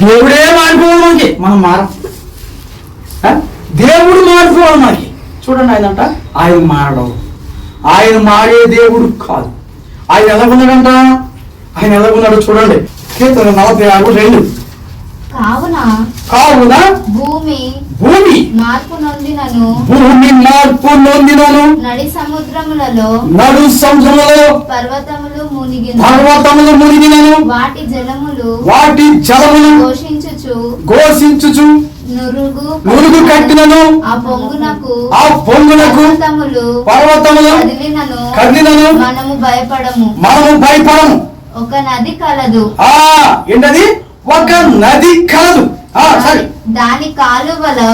దేవుడే మారిపోవాలి మనకి, మనం మారం. దేవుడు మారిపోవాలి మనకి. చూడండి ఆయనంట, ఆయన మారడం, ఆయన మారే దేవుడు కాదు. ఆయన ఎలా ఉన్నాడంట, ఆయన ఎలా ఉన్నాడు చూడండి. కీర్తన 46:2. కావున భూమి మార్పు నొందినను నడు సముద్రములలో పర్వతములు మునిగినను వాటి జలములు ఘోషించుచు నురుగు కట్టినను ఆ పొంగునకు పర్వతములు కదిలినను మనము భయపడము. ఒక నది కలదు. ఏంటది? ఒక నది కలదు. దాని కాలువలు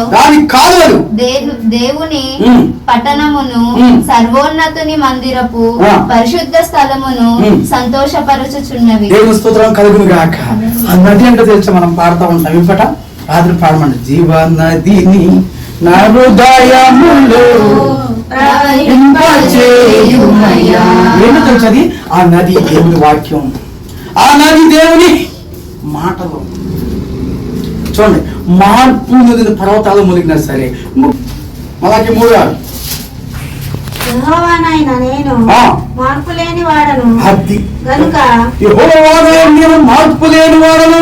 దేవుని పట్టణమును సర్వోన్నతుని మందిరపు పరిశుద్ధ స్థలమును సంతోషపరచుచున్నవి. దేవుని స్తోత్రం కలుగును గాక. ఆ నది అంటే తెలుసా, మనం పాడుతూ ఉంటాం. ఇప్పట రాత్రి పాడమండి. జీవ నదిని నా హృదయములో ఏంటో తెలుసు, అది ఆ నది దేవుని వాక్యం, ఆ నది దేవుని మాటలు. చూడండి, మార్పు నదిన పర్వతాలు మునిగినా సరే. అలాగే 3 నేను మార్పు లేని వాడను గనుక నేను మార్పు లేని వాడను.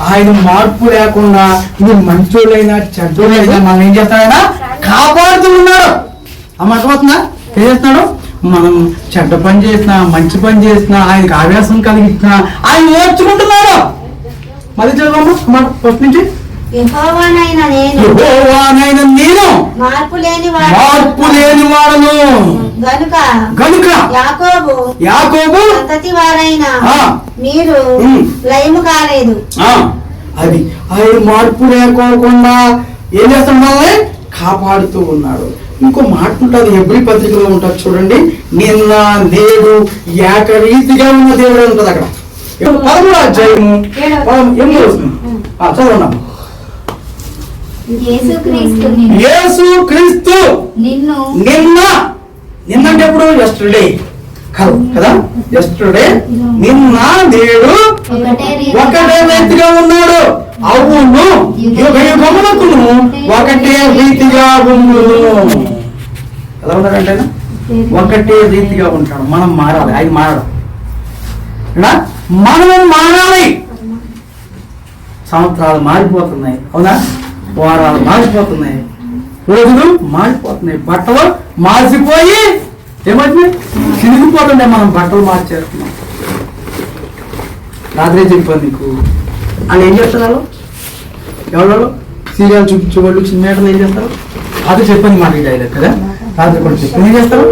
ఆయన మార్పు లేకుండా ఇది మంచోళ్ళైనా చెడ్డోళ్ళైనా మనం ఏం చేస్తాడైనా కాపాడుతూ ఉన్నాడు. అర్థమవుతుందా? ఏం చేస్తున్నాడు? మనం చెడ్డ పని చేసినా మంచి పని చేసినా ఆయనకు ఆవేశం కలిగించినా ఆయన ఓర్చుకుంటున్నాడు. మళ్ళీ చదవమ్మా ఫస్ట్ నుంచి. యెహోవానైన నేను మార్పు లేని వాడను గనుక యాకోబు సంతతి వారైన మీరు లయము కాలేదు. అది ఆయన మార్పు లేకోకుండా ఏం చేస్తాడు? మనల్ని కాపాడుతూ ఉన్నాడు. ఇంకో మాట ఉంటుంది, హెబ్రీ పత్రికలో ఉంటుంది చూడండి. నిన్న నేడు ఏకరీతిగా ఉన్న దేవుడు ఉంటుంది అక్కడ. 13వ అధ్యాయము 8వ వచనం చదవండి. యేసుక్రీస్తు నిన్నంటే ఎప్పుడు? ఎస్టర్డే కదా. ఎస్టర్డే, నిన్న, నేడు ఒకటే రీతిగా ఉన్నాడు. అవును, యుగములకును ఒకటే రీతిగా ఉండును. ఎలా ఉన్నాడంటే ఒకటే రీతిగా ఉంటాడు. మనం మారాలి, ఆయన మారడం. మనం మారాలి. సంవత్సరాలు మారిపోతున్నాయి, అవునా? వారాలు మారిపోతున్నాయి, రోజులు మారిపోతున్నాయి, బట్టలు మార్చిపోయి ఏమంటే చిరిగిపోతుండే. మనం బట్టలు మార్చేస్తున్నాం. రాత్రి చెప్పాను నీకు. వాళ్ళు ఏం చేస్తున్నారు? ఎవరు సీరియల్ చూపించేవాళ్ళు, సినిమాటలు ఏం చేస్తారు? అది చెప్పండి మాట డైలాగ్ కదా. రాత్రి కూడా చెప్పండి. ఏం చేస్తారు?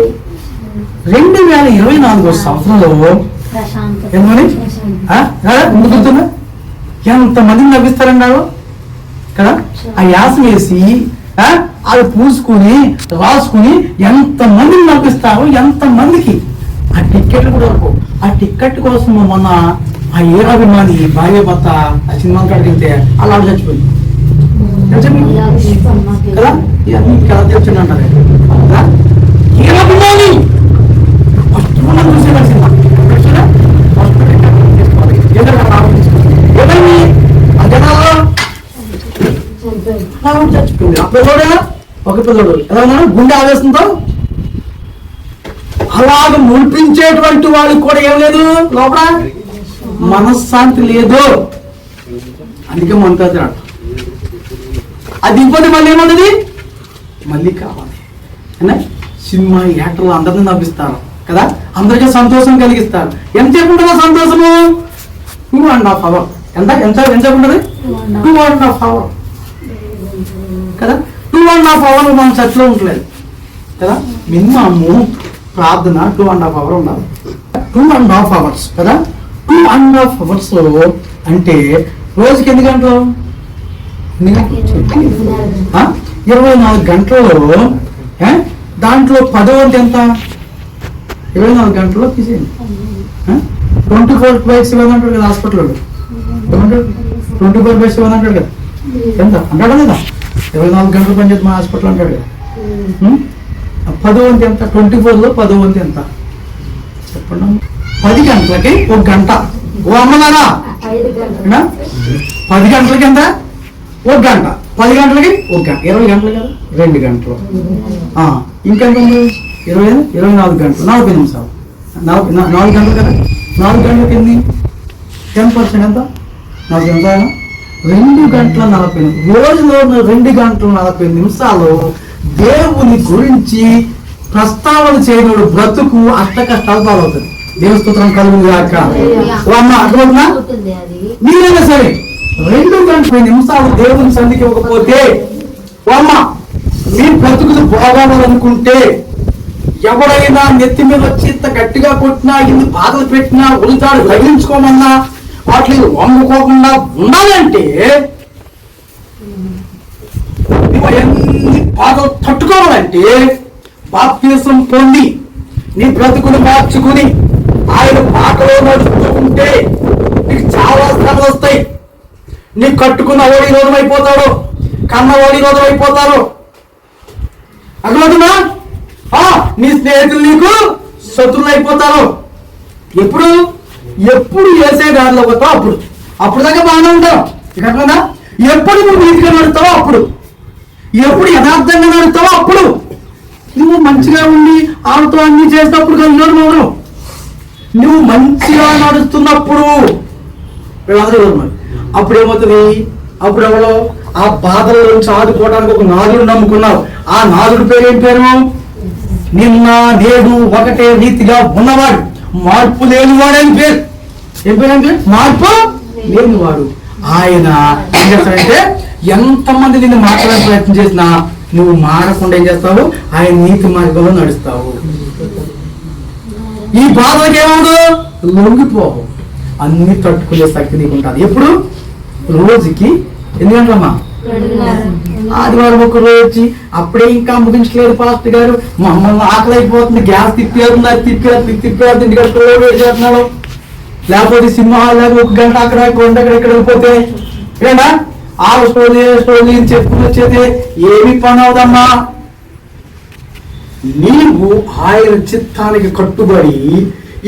2024 సంవత్సరంలో ఏమని ముందుకుతున్నా ఎంతమందిని నవ్విస్తారన్నారు కదా. ఆ యాసం వేసి అది పూసుకుని రాసుకుని ఎంతమందిని నవ్విస్తారు, ఎంతమందికి. ఆ టిక్కెట్లు కూడా వరకు. ఆ టిక్కెట్ కోసం మొన్న ఆ ఏరాభిమాని భార్య భర్త ఆ సినిమా కాడికి వెళ్తే అలా చచ్చిపోయింది కదా. ఇవన్నీ కదా తెచ్చిందంటారు. ఏరాభిమాని ఫస్ట్ మనం చూసేదా సినిమా చచ్చిపోయింది. ఆ పిల్లడు ఒక పిల్లడు ఎలా ఉన్నా గుండె ఆవేశంతో అలాగ ముడిపించేటువంటి వాళ్ళకి కూడా ఏం లేదు, లోపల మనశ్శాంతి లేదు. అందుకే మనతో అది ఇవ్వదు. మళ్ళీ ఏమన్నది? మళ్ళీ కావాలి. సినిమా యాక్టర్లు అందరినీ నవ్విస్తారు కదా, అందరికీ సంతోషం కలిగిస్తారు. ఎంతసేపు ఉంటుందా సంతోషము? 2.5 hours. ఎంత ఉంటుంది? 2.5 hours కదా. 2.5 hours మనం చర్చలో ఉండలేదు కదా. మినిమము ప్రార్థన 2.5 hours ఉండాలి. 2.5 hours కదా. 2.5 hours అంటే రోజుకి ఎన్ని గంటలు? 24 గంటలలో దాంట్లో 10వ వంతు ఎంత? 24 గంటల్లో తీసేయండి. 24/7 అంటాడు కదా హాస్పిటల్లో. 24/7 అంటాడు కదా. ఎంత అంటాడు కదా? 24 గంటలు పనిచేది మా హాస్పిటల్ అంటాడు కదా. 10వ వంతు ఎంత? 24లో 10వ వంతు ఎంత చెప్పండి? 10 గంటలకి 1 గంట. ఓ అమ్మలారా ఏనా? 10 గంటలకి ఎంత? 1 గంట. 10 గంటలకి 1 గంట. 20 గంటలు కదా, 2 గంటలు. ఇంకెంత ఉంది? 24 గంటలు, 40 నిమిషాలు. 4 గంటలు కదా, 4 గంటలకి ఎన్ని? 10% ఎంత? 40 నిమిషాలు. 2 గంటల 40 నిమిషాలు. రోజులో 2 గంటల 40 నిమిషాలు దేవుని గురించి ప్రస్తావన చేయనుడు బ్రతుకు అష్ట కష్టాలు పాలవుతుంది. దేవస్తోత్రం కలుగుతుంది కాక. అమ్మ అర్థమవుతుందా? మీరైనా సరే 2 గంటల నిమిషాలు దేవుని సన్నిధికి ఇవ్వకపోతే అమ్మ మీ బ్రతుకులు బాగాలనుకుంటే, ఎవరైనా నెత్తి మీద వచ్చి ఇంత గట్టిగా కొట్టినా, ఇన్ని బాధలు పెట్టినా, ఉలితాడు తగిలించుకోమన్నా వాటిని వండుకోకుండా ఉండాలంటే నువ్వు ఎన్ని బాధలు తట్టుకోవాలంటే బాప్తిసం పొంది నీ బ్రతుకును మార్చుకుని ఆయన బాటలో నడుస్తూ ఉంటే నీకు చాలా శ్రమలు వస్తాయి. నీ కట్టుకున్న ఓడి రోధం అయిపోతాడు, కన్న ఓడి రోధం అయిపోతారు. అర్థమవుతుందా? నీ స్నేహితులు నీకు శత్రువులు అయిపోతారు. ఎప్పుడు వేసే దారిలో పోతావు అప్పుడు దాకా బాగానే ఉంటావు. అర్థమవుతుందా? ఎప్పుడు నువ్వు నీతిగా నడుస్తావో అప్పుడు, ఎప్పుడు యథార్థంగా నడుస్తావో అప్పుడు, నువ్వు మంచిగా ఉండి ఆమెతో అన్ని చేసినప్పుడు కదా, నువ్వు మంచిగా నడుస్తున్నప్పుడు అప్పుడు ఏమవుతుంది? అప్పుడు ఎవరో ఆ బాధల నుంచి ఆదుకోవడానికి ఒక నాదుడు నమ్ముకున్నావు. ఆ నాదుడు పేరు ఏం పేరు? నిన్న నేడు ఒకటే రీతిగా ఉన్నవాడు, మార్పు లేనివాడు అని పేరు. ఏం పేరు అంటే? మార్పు లేనివాడు. ఆయన ఏం చేస్తాడంటే, ఎంతమంది నిన్ను మాట్లాడే ప్రయత్నం చేసినా నువ్వు మారకుండా ఏం చేస్తావు? ఆయన నీతి మార్గంలో నడుస్తావు. ఈ బాధలకు ఏమవుదు? లొంగిపోవు. అన్ని తట్టుకునే శక్తి నీకు ఉంటుంది. ఎప్పుడు? రోజుకి 8 గంటలమ్మా? ఆదివారం ఒక రోజు వచ్చి అప్పుడే ఇంకా ముగించలేదు పాస్టర్ గారు, మమ్మల్ని ఆకలి అయిపోతుంది, గ్యాస్ తిప్పేస్తుంది, అది తిప్పేస్తుంది, ఇంటికి చేస్తున్నాడు. లేకపోతే సింహాలు 1 గంట అక్కడ 1 గంట ఇక్కడ వెళ్ళిపోతే ఏనా ఆ స్టోరీ చెప్పుకుని వచ్చేది ఏమి పని అవుదమ్మా. నీవు ఆయన చిత్తానికి కట్టుబడి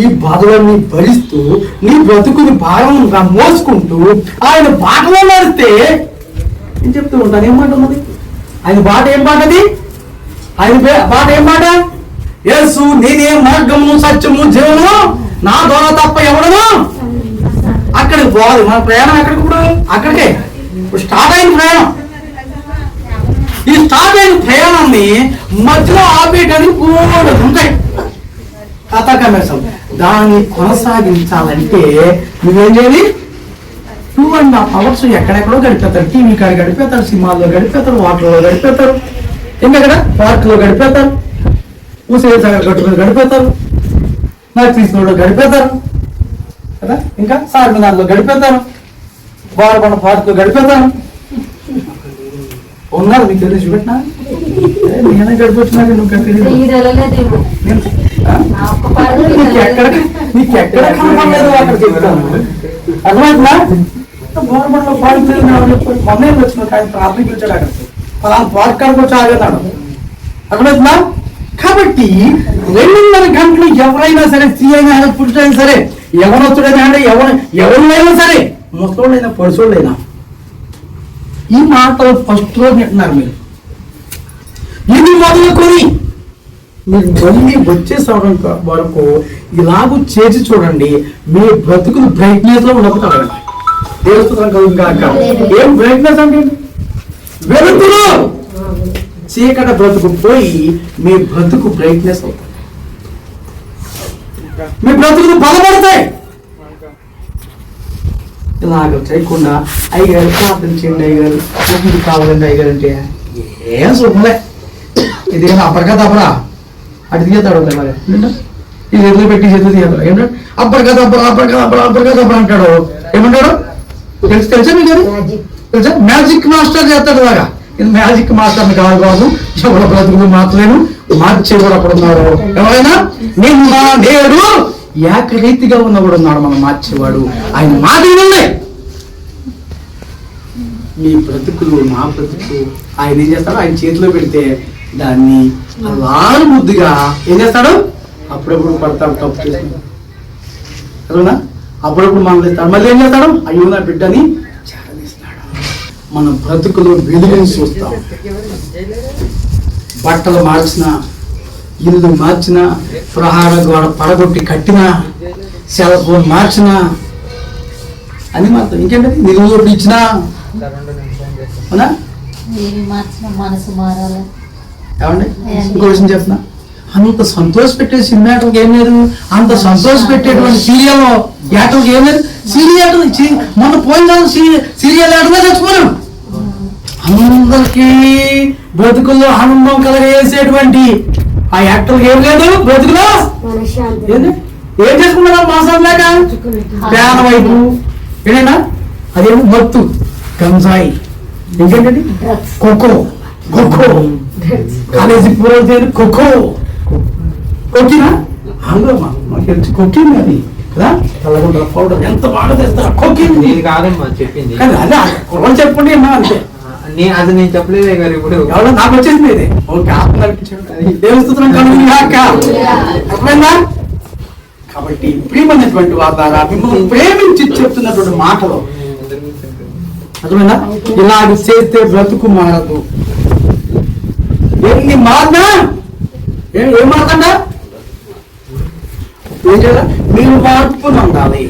ఈ బాధలన్నీ భరిస్తూ నీ బ్రతుకుని భారంగా మోసుకుంటూ ఆయన బాటలో నడిస్తే నేను చెప్తూ ఉంటాను. ఏం మాట ఉన్నది? ఆయన బాట ఏం బాటది? ఆయన బాట ఏం బాట? యేసు నేనే మార్గము సత్యము జీవము, నా ద్వారా తప్ప ఎవడను అక్కడికి పోవాలి. మన ప్రయాణం ఎక్కడికి? ఇప్పుడు అక్కడికే స్టార్ట్ అయిన ప్రయాణం. ఈ స్టార్ట్ అయిన ప్రయాణాన్ని మధ్యలో ఆపేయడానికి కూడా ఉంటాయి కథాకమేశం. దాన్ని కొనసాగించాలంటే నువ్వేం చేయాలి? 2.5 hours ఎక్కడెక్కడో గడిపేస్తారు. టీవీ కాడ గడిపేస్తారు, సినిమాల్లో గడిపేస్తారు, వాటర్లో గడిపేస్తారు, ఇంకెక్కడ పార్క్లో గడిపేస్తారు, ఊసేసాగర్ కట్టుకుని గడిపేస్తారు, నర్సీస్లో గడిపేస్తారు కదా, ఇంకా సార్మినార్లో గడిపేస్తారు, బారబండ పార్క్లో గడిపేస్తారు. ఉన్నారు మీకు తెలిసి పెట్టినా నేనే గడిపొచ్చినాక నువ్వు నీకెక్కడ కనపడలేదు అక్కడ చెప్తాను. అర్థమైందా? గవర్నమెంట్లో పార్క్ మొన్నే వచ్చిన కానీ ప్రార్థనకి వచ్చాడు అక్కడ, అలా పార్క్ కాడికి వచ్చి ఆగేతాడు. అర్థమైందా? కాబట్టి 2.5 గంటలు ఎవరైనా సరే, స్త్రీ అయినా పురుషుడైనా సరే, ఎవరొచ్చుడైనా అంటే ఎవరైనా సరే, ముసలోడైనా పడుచోడైనా ఈ మాటలు ఫస్ట్ రోజు వింటున్నారు మీరు. ఇది మొదలుకొని మీరు మళ్ళీ వచ్చే సంవత్సరం వరకు ఇలాగూ చేసి చూడండి. మీ బ్రతుకులు బ్రైట్నెస్ లో ఉండకపోతారు. దేవస్థానం కలుగు కాక. ఏం బ్రైట్నెస్ అంటే? వెలుతురు. చీకట బ్రతుకు పోయి మీ బ్రతుకు బ్రైట్నెస్ అవుతుంది. మీ బ్రతుకులు బలపడతాయి. ఇలాగ చేయకుండా అయ్యగారు ప్రార్థన చేయండి, అయ్యగారు ఇది కావాలండి అయ్యగారు అంటే ఏం సుఖంలే. ఇది అప్పటికదప్పరా అటు తీయతాడు మరి ఇది ఎదురు పెట్టి చేతులు తీయతాడు. ఏమంటాడు? అప్పటికదప్పరా అంటాడు. ఏమంటాడు? తెలుసా మీకు? తెలుసా? మ్యాజిక్ మాస్టర్ చేస్తాడు. ఇలాగా ఇది మ్యాజిక్ మాస్టర్ కాదు బాబు. ఎవరు బ్రతుకులు మార్చలేను, మార్చే కూడా అక్కడ ఉన్నారు. ఎవరైనా నిన్న నేడు ఏకరీతిగా ఉన్నవాడు ఉన్నాడు, మనం మార్చేవాడు. ఆయన మాటలు ఉన్నాయి. మీ బ్రతుకులు నా బ్రతుకు ఆయన ఏం చేస్తాడు? ఆయన చేతిలో పెడితే దాన్ని అలాగే ముద్దుగా ఏం చేస్తాడు? అప్పుడప్పుడు పడతాడు, తప్పు చేస్తాడు. అప్పుడప్పుడు మనం ఇస్తాడు, మళ్ళీ ఏం చేస్తాడు? అయ్యో నా బిడ్డని చేరదీస్తాడు. మన బ్రతుకులో వెలుగుని చూస్తాం. బట్టలు మార్చిన, ఇల్లు మార్చిన, ప్రహార గోడ పడగొట్టి కట్టిన, సెల్ ఫోన్ మార్చిన అని మాత్రం ఇంకేంటది నిలువు ఇచ్చినా అవునా? మనసు మారాలి. ఏమండి ఇంకో విషయం చెప్తున్నా, అంత సంతోష పెట్టే సినిమాటలకు ఏం లేదు, అంత సంతోష పెట్టేటువంటి సీరియల్ యాటలకు ఏం లేదు. సీరియల్ మన పోయిన సీరియల్ ఆటగా చచ్చిపోయాం. అందరికీ బ్రతుకుల్లో ఆనందం కలగేసేటువంటి ఆ యాక్టర్కి ఏం లేదు బ్రతుకులో. ఏం చేసుకున్నారా మాసం లేక ప్యాన వైపు ఏదైనా అదేమో మత్తు, గంజాయి, ఇంకేంటండి ఖోఖో, ఖోఖో కాలేజీ పూర్వ ఖోఖో, కొక్కినా అందులో కొక్కింది అది కదా, తెల్లగుండ్ర పౌడర్ ఎంత బాగా తెస్తారు కొక్కింది. ఇది కాదమ్మా చెప్పింది, కానీ అదే కుర్రలు చెప్పండి అన్నా అంతే. అది నేను చెప్పలేదే గారు. ఇప్పుడు ఎవరో నాకు వచ్చేసింది ఇది. ఓకే ఆత్మ దేవస్థుతం అర్థమైందా? కాబట్టి ప్రియమైనటువంటి వారి ద్వారా మిమ్మల్ని ప్రేమించి చెప్తున్నటువంటి మాటలు అర్థమైందా? ఇలాగ చేస్తే బ్రతుకు మారదు. ఎన్ని మారినా ఏం మారకుండా ఏం చేయాలి? మీరు మార్పు నొందాలి.